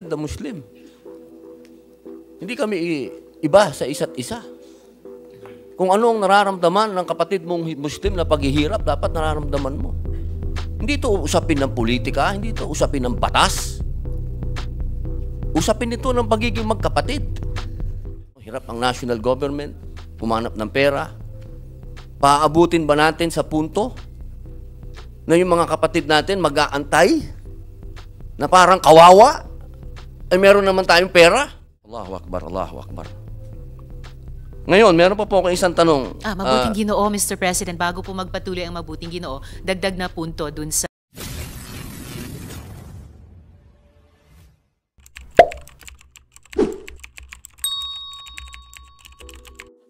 the Muslim. Hindi kami iba sa isa't isa. Kung ano ang nararamdaman ng kapatid mong Muslim na paghihirap, dapat nararamdaman mo. Hindi ito usapin ng politika, hindi ito usapin ng batas. Usapin ito ng pagiging magkapatid. Hirap ang national government, pumanap ng pera. Paabutin ba natin sa punto na yung mga kapatid natin mag-aantay na parang kawawa? Ay meron naman tayong pera? Allahu Akbar, Allahu Akbar. Ngayon, meron pa po akong isang tanong. Mabuting Ginoo, Mr. President, bago po magpatuloy ang Mabuting Ginoo, dagdag na punto dun sa...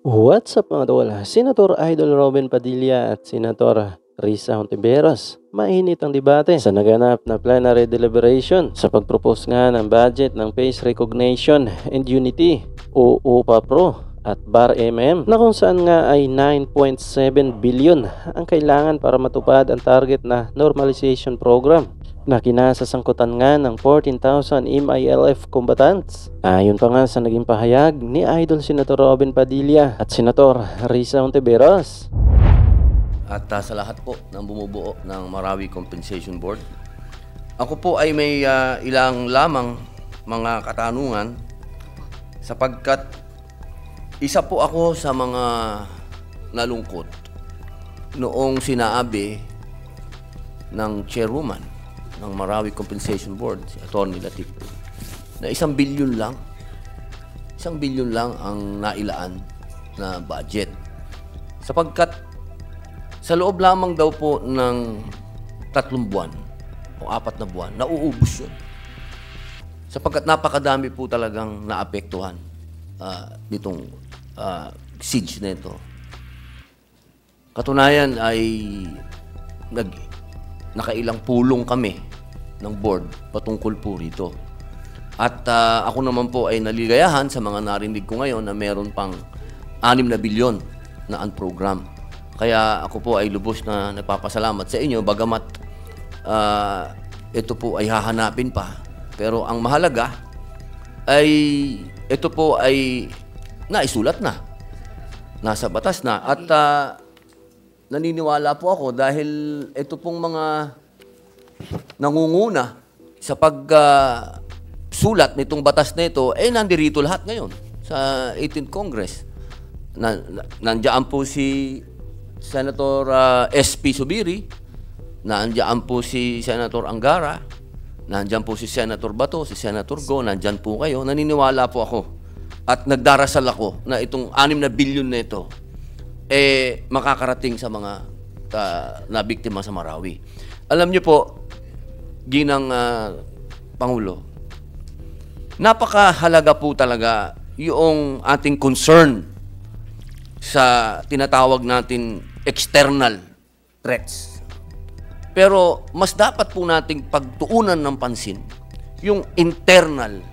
What's up mga tol? Senator Idol Robin Padilla at Senator Risa Hontiveros. Mainit ang debate sa naganap na plenary deliberation sa pagpropose nga ng budget ng Face Recognition and Unity o UPA Pro at BAR-MM na kung saan nga ay 9.7 billion ang kailangan para matupad ang target na normalization program na kinasasangkutan nga ng 14,000 MILF combatants. Ayon pa nga sa naging pahayag ni Idol Senator Robin Padilla at Senator Risa Hontiveros. At sa lahat po ng bumubuo ng Marawi Compensation Board, ako po ay may ilang lamang mga katanungan sapagkat isa po ako sa mga nalungkot noong sinaabi ng chairwoman ng Marawi Compensation Board, si Atty. Latif, na 1 billion lang. 1 billion lang ang nailaan na budget. Sapagkat sa loob lamang daw po ng 3 buwan o 4 na buwan, nauubos yun. Sapagkat napakadami po talagang naapektuhan nitong siege na ito. Katunayan ay nakailang pulong kami ng board patungkol po rito. At ako naman po ay naligayahan sa mga narinig ko ngayon na meron pang 6 na bilyon na unprogram. Kaya ako po ay lubos na nagpapasalamat sa inyo bagamat ito po ay hahanapin pa. Pero ang mahalaga ay ito po ay naisulat na. Nasa batas na. At naniniwala po ako dahil ito pong mga nangunguna sa pagsulat nitong batas na ito, nandirito lahat ngayon sa 18th Congress. Nandiyan po si Senator S.P. Subiri, nandiyan po si Senator Angara, nandiyan po si Senator Bato, si Senator Go, nandiyan po kayo. Naniniwala po ako at nagdarasal ako na itong 6 na bilyon na ito makakarating sa mga nabiktima sa Marawi. Alam niyo po, Ginang Pangulo, napakahalaga po talaga yung ating concern sa tinatawag natin external threats. Pero mas dapat po nating pagtuunan ng pansin yung internal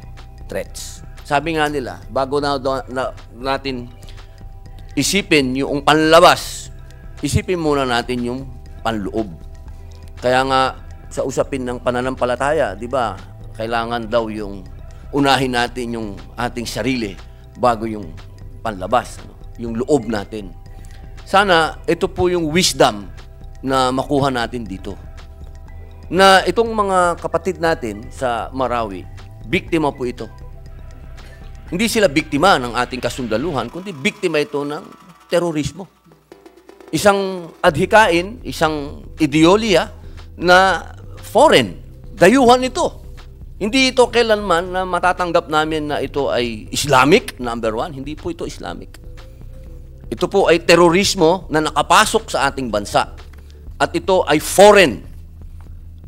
threats. Sabi nga nila, bago natin isipin yung panlabas, isipin muna natin yung panloob. Kaya nga sa usapin ng pananampalataya, di ba, kailangan daw yung unahin natin yung ating sarili bago yung panlabas, yung loob natin. Sana ito po yung wisdom na makuha natin dito. Na itong mga kapatid natin sa Marawi, biktima po ito. Hindi sila biktima ng ating kasundaluhan, kundi biktima ito ng terorismo. Isang adhikain, isang ideolya na foreign. Dayuhan ito. Hindi ito kailanman na matatanggap namin na ito ay Islamic, number 1. Hindi po ito Islamic. Ito po ay terorismo na nakapasok sa ating bansa. At ito ay foreign.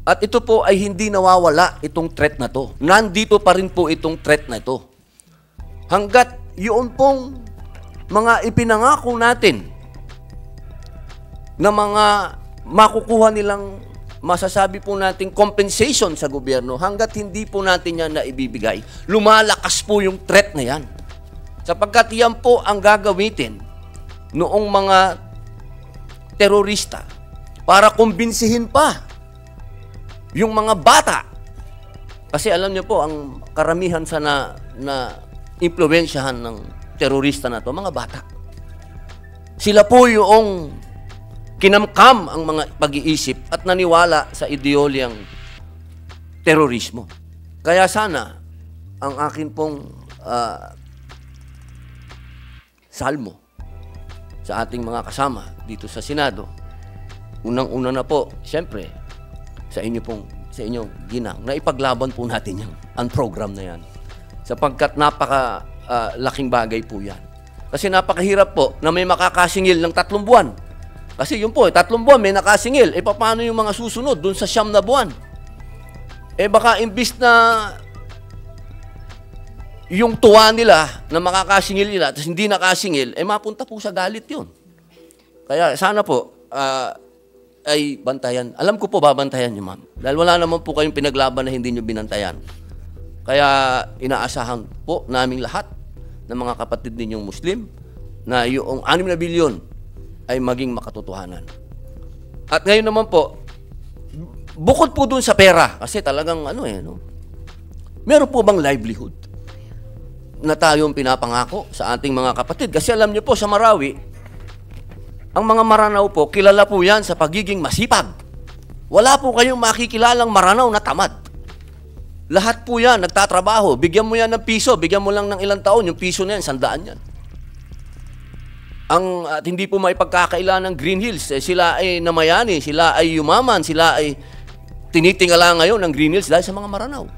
At ito po ay hindi nawawala itong threat na to. Nandito pa rin po itong threat na ito. Hanggat yun pong mga ipinangako natin na mga makukuha nilang masasabi po natin compensation sa gobyerno, hanggat hindi po natin yan na ibibigay, lumalakas po yung threat na yan. Sapagkat yan po ang gagamitin noong mga terorista para kumbinsihin pa yung mga bata. Kasi alam niyo po, ang karamihan sa na impluwensyahan ng terorista na to, mga bata. Sila po yung kinamkam ang mga pag-iisip at naniwala sa ideolyang terorismo. Kaya sana, ang akin pong salmo sa ating mga kasama dito sa Senado, unang-una na po, siyempre, sa inyong ginang, na ipaglaban po natin ang program na yan. Sapagkat laking bagay po yan. Kasi napakahirap po na may makakasingil ng 3 buwan. Kasi yun po, 3 buwan may nakasingil. Paano yung mga susunod dun sa 9 na buwan? Baka imbis na yung tuwa nila na makakasingil nila, tapos hindi nakasingil, mapunta po sa galit yun. Kaya sana po, ay bantayan. Alam ko po, babantayan nyo, ma'am. Dahil wala naman po kayong pinaglaban na hindi nyo binantayan. Kaya inaasahan po naming lahat ng mga kapatid ninyong Muslim na yung 6 na bilyon ay maging makatotohanan. At ngayon naman po, bukod po dun sa pera, kasi talagang meron po bang livelihood na tayong pinapangako sa ating mga kapatid? Kasi alam niyo po, sa Marawi, ang mga Maranao po, kilala po yan sa pagiging masipag. Wala po kayong makikilalang Maranao na tamad. Lahat po yan, nagtatrabaho. Bigyan mo yan ng piso, bigyan mo lang ng ilang taon, yung piso na yan, 100 yan. At hindi po maipagkakailan ng Green Hills. Sila ay namayani, sila ay yumaman, sila ay tinitingala ngayon ng Green Hills dahil sa mga Maranao.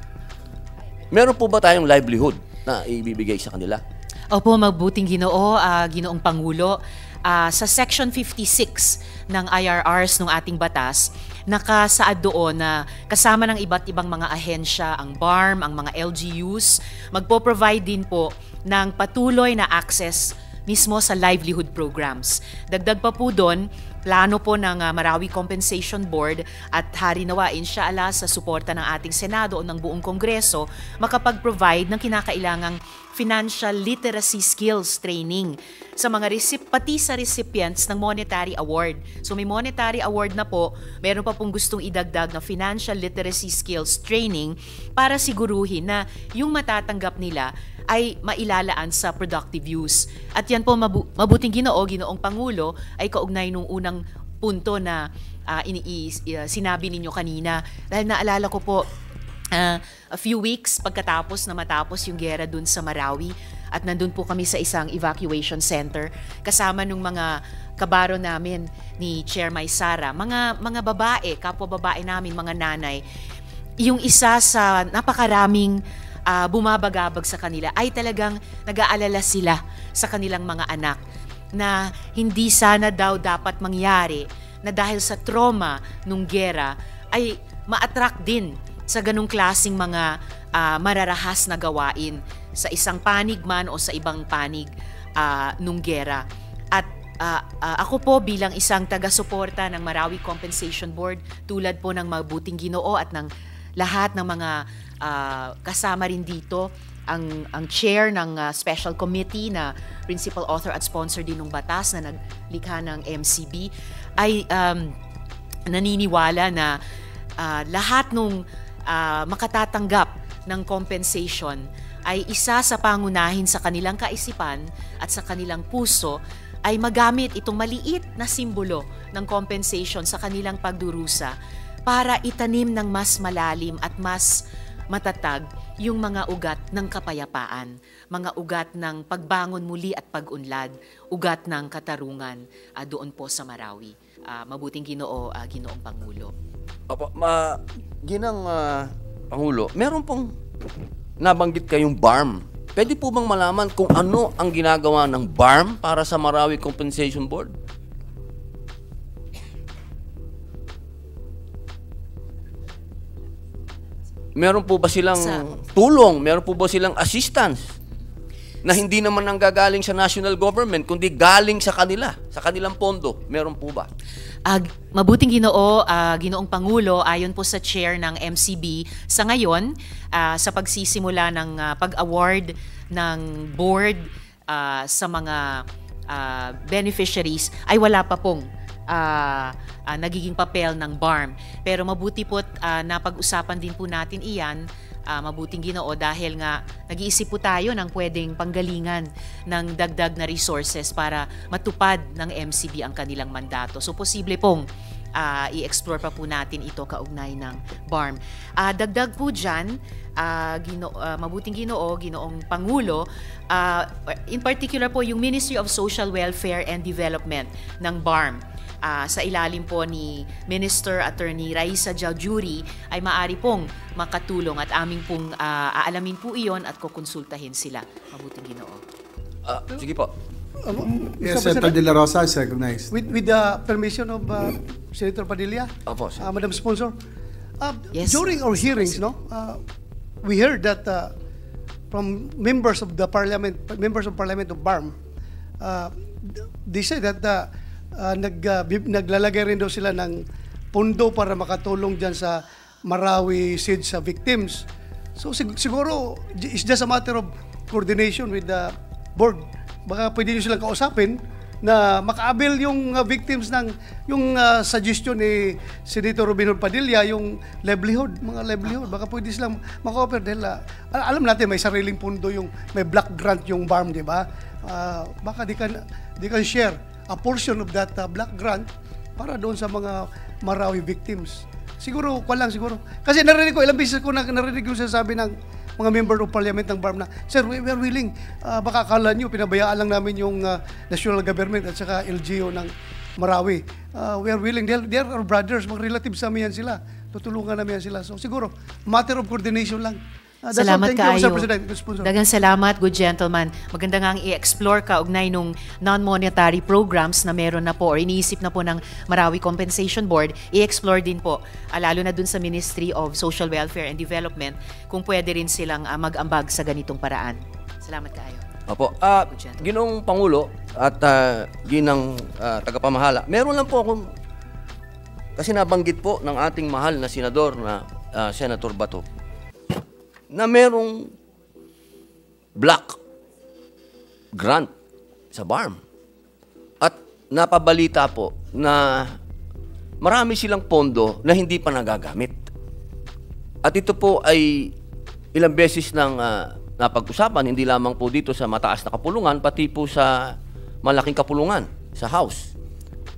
Meron po ba tayong livelihood na ibibigay sa kanila? Opo, mabuting Ginoo, Ginoong Pangulo. Sa Section 56 ng IRRs ng ating batas, nakasaad doon na kasama ng iba't ibang mga ahensya, ang BARM, ang mga LGUs, magpo-provide din po ng patuloy na access mismo sa livelihood programs. Dagdag pa po doon, plano po ng Marawi Compensation Board at harinawain siya sa suporta ng ating Senado o ng buong Kongreso makapag-provide ng kinakailangang financial literacy skills training sa mga pati sa recipients ng monetary award. So may monetary award na po, meron pa pong gustong idagdag na financial literacy skills training para siguruhin na yung matatanggap nila ay mailalaan sa productive use. At yan po, mabuting Ginoong Pangulo, ay kaugnay nung unang punto na sinabi ninyo kanina. Dahil naalala ko po, a few weeks pagkatapos na matapos yung gera dun sa Marawi, at nandun po kami sa isang evacuation center kasama nung mga kabaro namin ni Chair Maysara, mga babae, kapwa babae namin, mga nanay. Yung isa sa napakaraming bumabagabag sa kanila ay talagang nag-aalala sila sa kanilang mga anak na hindi sana daw dapat mangyari, na dahil sa trauma nung gera ay ma-attract din sa ganung klaseng mga mararahas na gawain sa isang panig man o sa ibang panig nung gera. At ako po bilang isang taga-suporta ng Marawi Compensation Board, tulad po ng mabuting Ginoo at ng lahat ng mga kasama rin dito, ang chair ng special committee na principal author at sponsor din ng batas na naglikha ng MCB, ay naniniwala na lahat nung makatatanggap ng compensation ay isa sa pangunahin sa kanilang kaisipan at sa kanilang puso ay magamit itong maliit na simbolo ng compensation sa kanilang pagdurusa para itanim ng mas malalim at mas matatag yung mga ugat ng kapayapaan, mga ugat ng pagbangon muli at pag-unlad, ugat ng katarungan doon po sa Marawi. Mabuting Ginoo, Ginoong Pangulo. Opo, Ginang Pangulo, meron pong nabanggit kayong BARM. Pwede po bang malaman kung ano ang ginagawa ng BARM para sa Marawi Compensation Board? Meron po ba silang tulong? Meron po ba silang assistance na hindi naman nanggagaling sa national government, kundi galing sa kanila, sa kanilang pondo? Meron po ba? Mabuting Ginoo, Ginoong Pangulo, ayon po sa chair ng MCB, sa ngayon, sa pagsisimula ng pag-award ng board sa mga beneficiaries, ay wala pa pong nagiging papel ng BARM. Pero mabuti po napag-usapan din po natin iyan Mabuting Ginoo, dahil nga nag-iisip po tayo ng pwedeng panggalingan ng dagdag na resources para matupad ng MCB ang kanilang mandato. So posible pong i-explore pa po natin ito kaugnay ng BARM. Dagdag po dyan, Mabuting Ginoo, Ginoong Pangulo, in particular po yung Ministry of Social Welfare and Development ng BARM. Sa ilalim po ni Minister Attorney Raisa Jaljuri ay maaari pong makatulong at aming pong aalamin po iyon at kukonsultahin sila. Mabuting Ginoo. Sige po. Yes, Senator De La Rosa is recognized. With the permission of Senator Padilla, Opo, sir. Madam Sponsor, Yes, during our hearings, we heard that from members of Parliament of BARM, they say that naglalagay rin daw sila ng pondo para makatulong dyan sa Marawi SIDS victims. So siguro, it's just a matter of coordination with the board. Baka pwede nyo silang kausapin na maka-avail yung victims ng yung suggestion ni Senator Robinson Padilla, yung mga livelihood. Baka pwede silang maka-offer dahil alam natin may sariling pondo, yung may block grant yung BARM, di ba? Baka di kan share a portion of that block grant para doon sa mga Marawi victims. Siguro, siguro. Kasi ilang beses ko narinig yung sasabi ng mga member of parliament ng BARM na, Sir, we are willing. Baka akala nyo, pinabayaan lang namin yung national government at saka LGU ng Marawi. We are willing. They are our brothers. Mga relatives namin yan sila. Tutulungan namin yan sila. So siguro, matter of coordination lang. Salamat kaayo. Sponsor. Dagang salamat, good gentleman. Maganda nga ang i-explore kaugnay nung non-monetary programs na meron na po or iniisip na po ng Marawi Compensation Board. I-explore din po, lalo na dun sa Ministry of Social Welfare and Development, kung pwede rin silang mag-ambag sa ganitong paraan. Salamat kaayo. Opo. Ginoong Pangulo at ginang tagapamahala, meron lang po akong, kasi nabanggit po ng ating mahal na senador na Senator Bato, na merong block grant sa BARM. At napabalita po na marami silang pondo na hindi pa nagagamit. At ito po ay ilang beses nang napag-usapan, hindi lamang po dito sa mataas na kapulungan, pati po sa malaking kapulungan, sa House.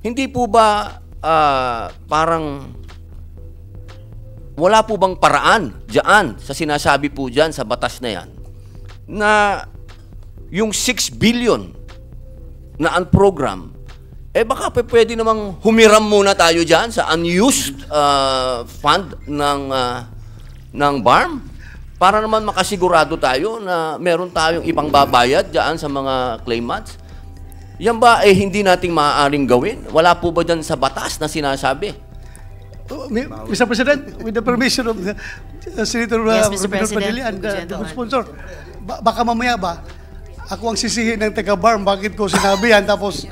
Hindi po ba parang wala po bang paraan diyan sa sinasabi po diyan sa batas na yan na yung 6 billion na unprogram, baka pwede namang humiram muna tayo diyan sa unused fund ng BARM para naman makasigurado tayo na meron tayong ibang babayad diyan sa mga claimants. Yan ba hindi nating maaaring gawin? Wala po ba diyan sa batas na sinasabi? Mr. President, with the permission of Senator Mr. Robinson President, Padilla and gentleman. sponsor, baka mamaya ako ang sisihin ng taga-BARM, bakit ko sinabi yan? Tapos,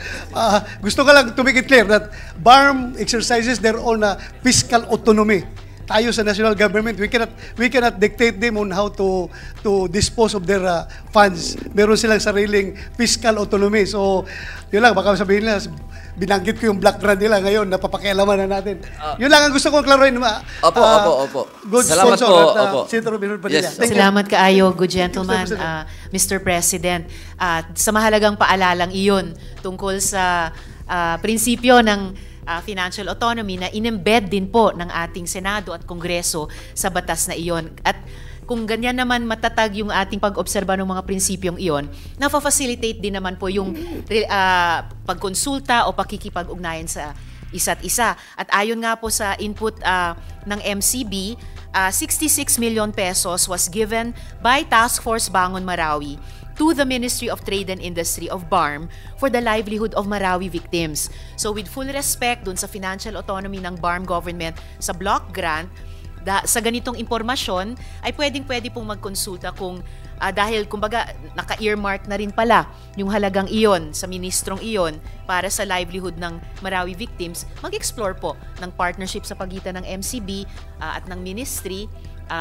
gusto ko lang to make it clear that BARM exercises their own fiscal autonomy. Tayo sa national government, we cannot dictate them on how to dispose of their funds. Meron silang sariling fiscal autonomy. So, yun lang, baka sabihin nila, binanggit ko yung black grant nila ngayon, napapakialaman na natin. Yun lang ang gusto kong klaruin. Opo. Good Salamat sponsor po, at opo. Senator Robinson Padilla. Yes. Thank you. Salamat kaayo, good gentleman, Mr. Mr. President. Sa mahalagang paalalang iyon tungkol sa prinsipyo ng financial autonomy na in-embed din po ng ating Senado at Kongreso sa batas na iyon. At kung ganyan naman matatag yung ating pag-obserba ng mga prinsipyong iyon, na-facilitate din naman po yung pagkonsulta o pakikipag-ugnayan sa isa't isa. At ayon nga po sa input ng MCB, 66 million pesos was given by Task Force Bangon Marawi to the Ministry of Trade and Industry of BARM for the livelihood of Marawi victims. So with full respect dun sa financial autonomy ng BARM government sa block grant, sa ganitong impormasyon ay pwede pong magkonsulta kung dahil kumbaga naka-earmark na rin pala yung halagang iyon sa ministrong iyon para sa livelihood ng Marawi victims, mag-explore po ng partnership sa pagitan ng MCB at ng ministry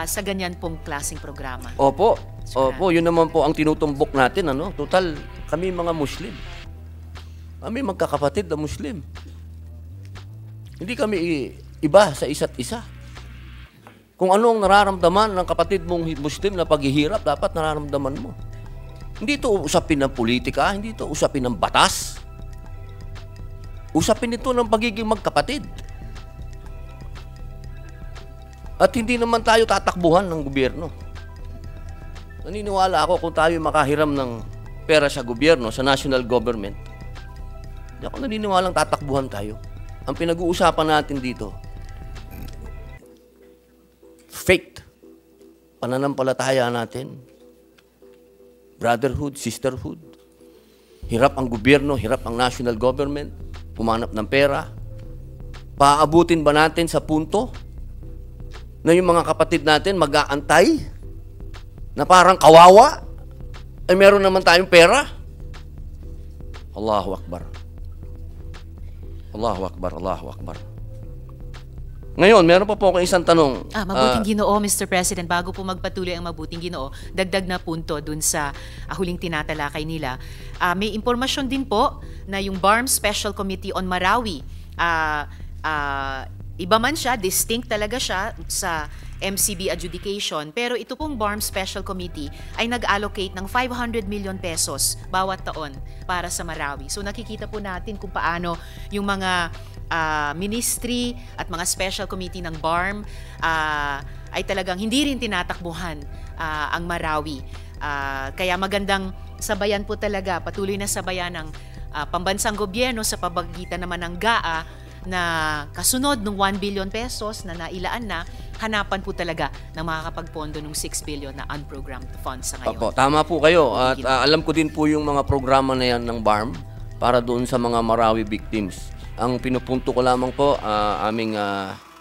sa ganyan pong klaseng programa. Opo, yun naman po ang tinutumbok natin. Total, kami mga Muslim. Kami magkakapatid na Muslim. Hindi kami iba sa isa't isa. Kung ano ang nararamdaman ng kapatid mong Muslim na paghihirap, dapat nararamdaman mo. Hindi ito usapin ng politika, hindi ito usapin ng batas. Usapin ito ng pagiging magkapatid. At hindi naman tayo tatakbuhan ng gobyerno. Naniniwala ako kung tayo makahiram ng pera sa gobyerno, sa national government, hindi ako naniniwalang tatakbuhan tayo. Ang pinag-uusapan natin dito, faith, pananampalataya natin, brotherhood, sisterhood. Hirap ang gobyerno, hirap ang national government, pumanap ng pera. Paabutin ba natin sa punto na yung mga kapatid natin mag-aantay na parang kawawa? Ay meron naman tayong pera? Allahu Akbar. Allahu Akbar, Allahu Akbar. Ngayon, meron pa po akong isang tanong. Mabuting Ginoo, Mr. President, bago po magpatuloy ang mabuting Ginoo, dagdag na punto dun sa huling tinatalakay nila. May impormasyon din po na yung BARM Special Committee on Marawi, iba man siya, distinct talaga siya sa MCB adjudication, pero ito pong BARM Special Committee ay nag-allocate ng 500 million pesos bawat taon para sa Marawi. So nakikita po natin kung paano yung mga ministry at mga special committee ng BARM ay talagang hindi rin tinatakbuhan ang Marawi. Kaya magandang sabayan po talaga, patuloy na sabayan ng pambansang gobyerno sa pabagitan naman ng GAA na kasunod ng 1 billion pesos na nailaan na, hanapan po talaga ng makakapagpondo ng 6 billion na unprogrammed funds sa ngayon. Opo, tama po kayo. At alam ko din po yung mga programa na yan ng BARM para doon sa mga Marawi victims. Ang pinupunto ko lamang po, aming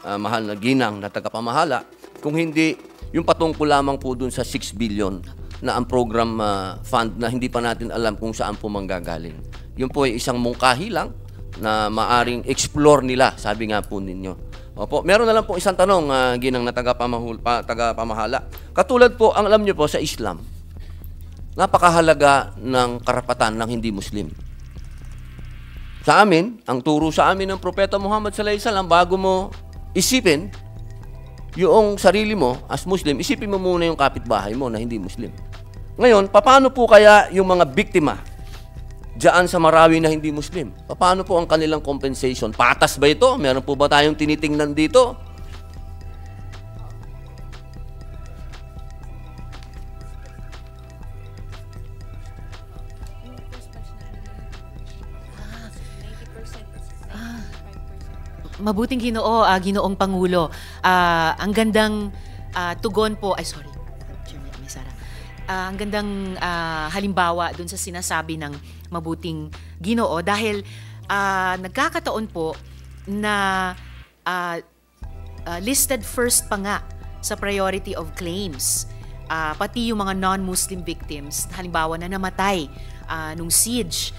mahal na ginang na tagapamahala, kung hindi, yung patungkol lamang po doon sa 6 billion na ang program fund na hindi pa natin alam kung saan po manggagaling. Yun po ay isang mungkahi lang na maaring explore nila, sabi nga po ninyo. Opo, meron na lang po isang tanong, ginang na tagapamahala. Katulad po, ang alam nyo po sa Islam, napakahalaga ng karapatan ng hindi Muslim. Sa amin, ang turo sa amin ng Propeta Muhammad sallallahu alaihi wasallam, bago mo isipin yung sarili mo as Muslim, isipin mo muna yung kapitbahay mo na hindi Muslim. Ngayon, paano po kaya yung mga biktima diyan sa Marawi na hindi Muslim? Paano po ang kanilang compensation? Patas ba ito? Meron po ba tayong tinitingnan dito? Mabuting Ginoo, Ginoong Pangulo. Ang gandang tugon po, may Sara. Ang gandang halimbawa dun sa sinasabi ng mabuting Ginoo dahil nagkakataon po na listed first pa nga sa priority of claims pati yung mga non-Muslim victims, halimbawa na namatay nung siege,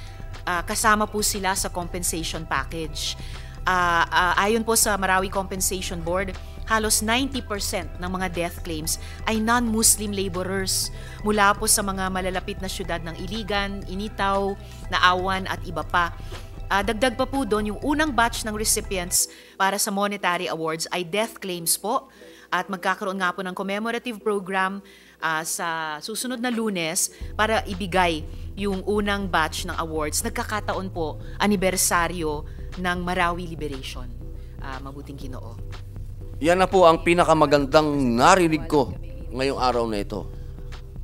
kasama po sila sa compensation package. Ayon po sa Marawi Compensation Board, halos 90% ng mga death claims ay non-Muslim laborers mula po sa mga malalapit na syudad ng Iligan, Initaw, Naawan at iba pa. Dagdag pa po doon, yung unang batch ng recipients para sa monetary awards ay death claims po at magkakaroon nga po ng commemorative program sa susunod na Lunes para ibigay yung unang batch ng awards. Nagkakataon po, anibersaryo ng Marawi Liberation. Mabuting Ginoo. Yan na po ang pinakamagandang narinig ko ngayong araw na ito.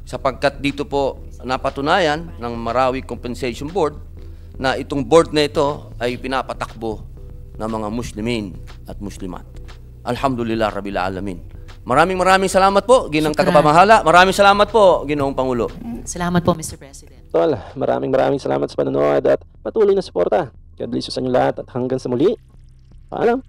Sapagkat dito po napatunayan ng Marawi Compensation Board na itong board na ito ay pinapatakbo ng mga Muslimin at Muslimat. Alhamdulillah Rabbil Alamin. Maraming salamat po, Ginang Tagapamahala. Maraming salamat po, Ginoong Pangulo. Salamat po, Mr. President. Tol, maraming salamat sa panonood at patuloy na suporta. God bless you sa inyo lahat at hanggang sa muli. Paalam.